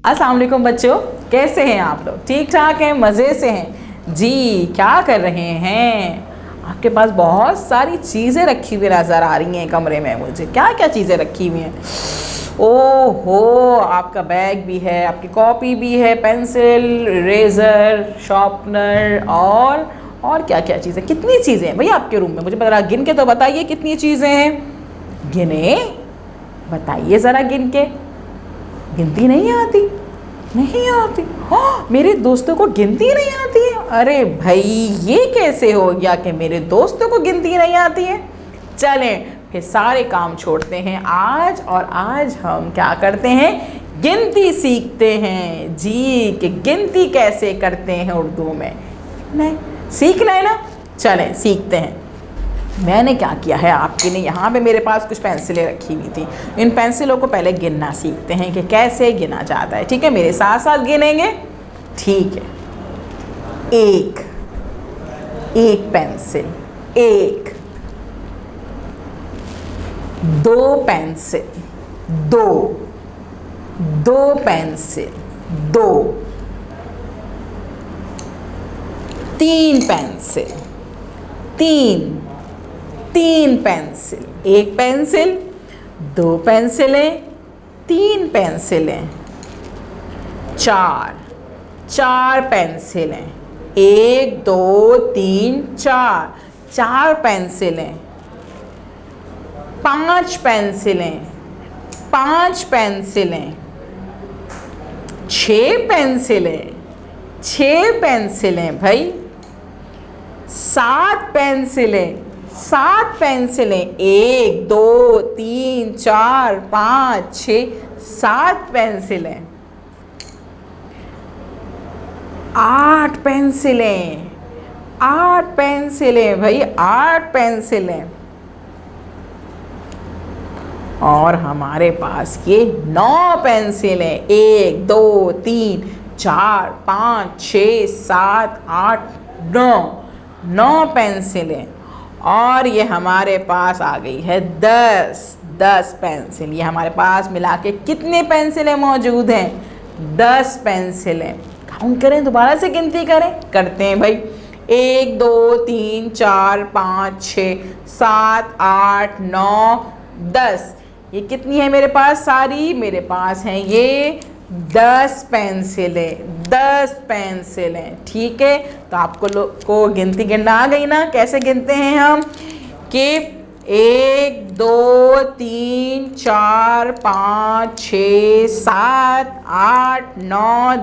अस्सलाम वालेकुम बच्चों, कैसे हैं आप लोग? ठीक ठाक हैं, मज़े से हैं जी? क्या कर रहे हैं? आपके पास बहुत सारी चीज़ें रखी हुई नज़र आ रही हैं कमरे में। मुझे क्या क्या चीज़ें रखी हुई हैं? ओहो, आपका बैग भी है, आपकी कॉपी भी है, पेंसिल, इरेज़र, शार्पनर और क्या क्या चीज़ें, कितनी चीज़ें हैं भैया आपके रूम में? मुझे ज़रा गिन के तो बताइए कितनी चीज़ें हैं। गिने, बताइए ज़रा गिन के। गिनती नहीं आती? नहीं आती? मेरे दोस्तों को गिनती नहीं आती है? अरे भाई, ये कैसे हो गया कि मेरे दोस्तों को गिनती नहीं आती है? चलें फिर सारे काम छोड़ते हैं आज, और आज हम क्या करते हैं? गिनती सीखते हैं जी, कि गिनती कैसे करते हैं उर्दू में। नहीं सीखना है ना? चलें सीखते हैं। मैंने क्या किया है आपके लिए, यहाँ पे मेरे पास कुछ पेंसिलें रखी हुई थी। इन पेंसिलों को पहले गिनना सीखते हैं कि कैसे गिना जाता है। ठीक है, मेरे साथ साथ गिनेंगे। ठीक है, एक पेंसिल, एक। दो पेंसिल, दो पेंसिल, दो। तीन पेंसिल, तीन पेंसिल, एक पेंसिल, दो पेंसिलें, तीन पेंसिलें। चार पेंसिलें, एक, दो, तीन, चार पेंसिलें। पांच पेंसिलें, छह पेंसिलें भाई। सात पेंसिलें, एक, दो, तीन, चार, पाँच, छः, सात पेंसिलें। आठ पेंसिलें भाई, आठ पेंसिलें। और हमारे पास ये 9 पेंसिलें, एक, दो, तीन, चार, पाँच, छः, सात, आठ, 9 पेंसिलें। और ये हमारे पास आ गई है 10 पेंसिल। ये हमारे पास मिला के कितने पेंसिलें मौजूद हैं? 10 पेंसिलें। काउंट करें, दोबारा से गिनती करें। करते हैं भाई। 1, 2, 3, 4, 5, 6, 7, 8, 9, 10। ये कितनी है मेरे पास? सारी मेरे पास हैं ये 10 पेंसिलें। ठीक है, तो आपको को गिनती गिनना आ गई ना? कैसे गिनते हैं हम? कि 1, 2, 3, 4, 5, 6, 7, 8, 9,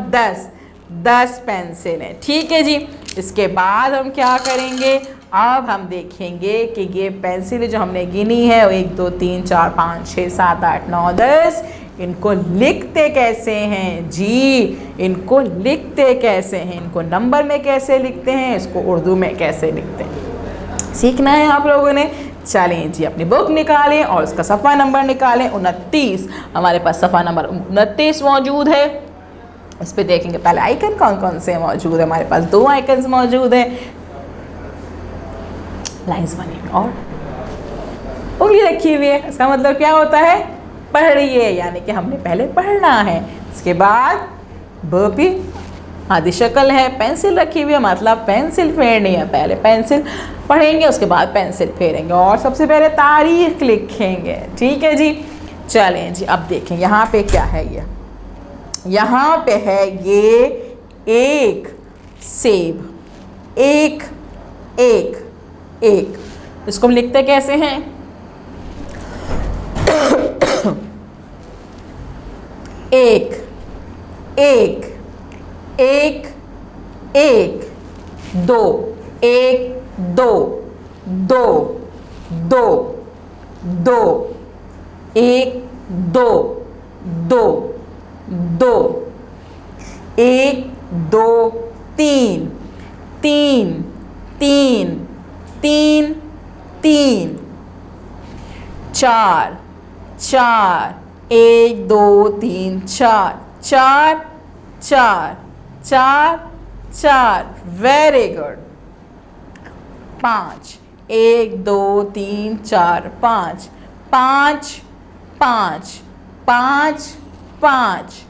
10 पेंसिलें। ठीक है जी। इसके बाद हम क्या करेंगे? अब हम देखेंगे कि ये पेंसिलें जो हमने गिनी है, 1, 2, 3, 4, 5, 6, 7, 8, 9, 10, इनको लिखते कैसे हैं जी? इनको लिखते कैसे हैं? इनको नंबर में कैसे लिखते हैं? इसको उर्दू में कैसे लिखते हैं? सीखना है आप लोगों ने। चलें जी, अपनी बुक निकालें और उसका सफ़ा नंबर निकालें। 29, हमारे पास सफ़ा नंबर 29 मौजूद है। इस पर देखेंगे पहले आइकन कौन कौन से मौजूद है। हमारे पास 2 आइकन्स मौजूद हैं, लाइंस बनी और उंगली रखी हुई है। इसका मतलब क्या होता है? पढ़िए, यानी कि हमने पहले पढ़ना है। इसके बाद ब भी आदि शक्ल है, पेंसिल रखी हुई है, मतलब पेंसिल फेरनी है। पहले पेंसिल पढ़ेंगे, उसके बाद पेंसिल फेरेंगे और सबसे पहले तारीख लिखेंगे। ठीक है जी। चलें जी, अब देखें यहाँ पे क्या है। ये यहाँ पे है ये एक सेब, एक। इसको हम लिखते कैसे हैं? एक, दो, एक, दो, एक, दो, एक, दो, तीन, चार, एक, दो, तीन, चार, वेरी गुड। 5, 1, 2, 3, 4, 5, 5, 5, 5, 5,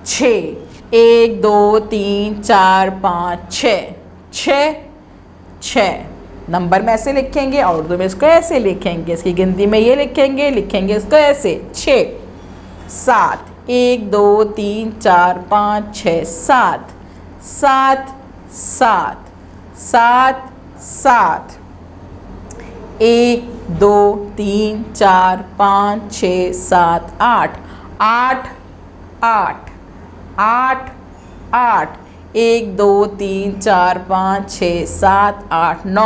6, 1 2 3 4 5 6, 6 6 नंबर में ऐसे लिखेंगे और उर्दू में इसको ऐसे लिखेंगे, इसकी गिनती में ये लिखेंगे इसको ऐसे 6, 7, 1 2 3 4 5 6 7, 7 7 7 7, 1 2 3 4 5 6 7 8, 8 8 8 8, 1 2 3 4 5 6 7 8 9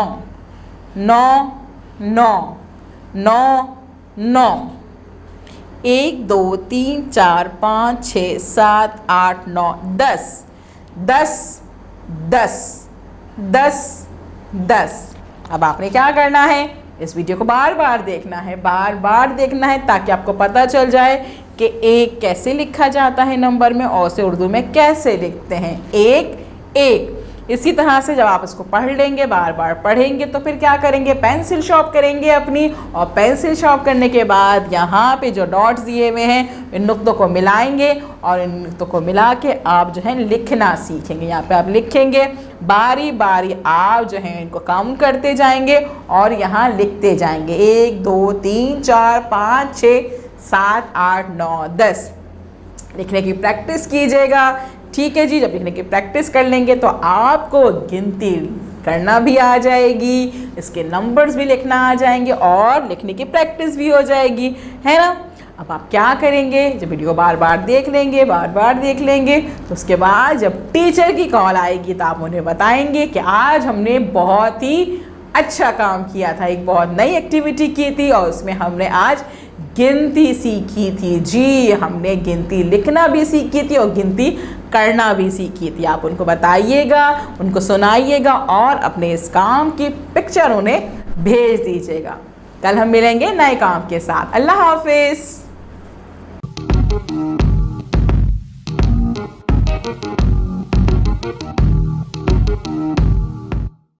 9 9 9 9, 1 2 3 4 5 6 7 8 9 10 10 10 10 10। अब आपने क्या करना है, इस वीडियो को बार बार देखना है, बार बार देखना है, ताकि आपको पता चल जाए कि 1 कैसे लिखा जाता है नंबर में और उसे उर्दू में कैसे लिखते हैं, 1 1। इसी तरह से जब आप इसको पढ़ लेंगे, बार बार पढ़ेंगे, तो फिर क्या करेंगे, पेंसिल शॉर्प करेंगे अपनी, और पेंसिल शॉर्प करने के बाद यहाँ पे जो डॉट्स दिए हुए हैं इन नुक्तों को मिलाएंगे और इन नुक्तों को मिला के आप जो है लिखना सीखेंगे। यहाँ पे आप लिखेंगे, बारी बारी आप जो है इनको काउंट करते जाएंगे और यहाँ लिखते जाएंगे, 1 2 3 4 5 6 7 8 9 10। लिखने की प्रैक्टिस कीजिएगा, ठीक है जी। जब लिखने की प्रैक्टिस कर लेंगे तो आपको गिनती करना भी आ जाएगी, इसके नंबर्स भी लिखना आ जाएंगे और लिखने की प्रैक्टिस भी हो जाएगी, है ना। अब आप क्या करेंगे, जब वीडियो बार बार देख लेंगे, बार बार देख लेंगे, तो उसके बाद जब टीचर की कॉल आएगी तो आप उन्हें बताएंगे कि आज हमने बहुत ही अच्छा काम किया था, एक बहुत नई एक्टिविटी की थी और उसमें हमने आज गिनती सीखी थी। जी, हमने गिनती लिखना भी सीखी थी और गिनती करना भी सीखी थी। आप उनको बताइएगा, उनको सुनाइएगा और अपने इस काम की पिक्चर उन्हें भेज दीजिएगा। कल हम मिलेंगे नए काम के साथ। अल्लाह हाफिज़।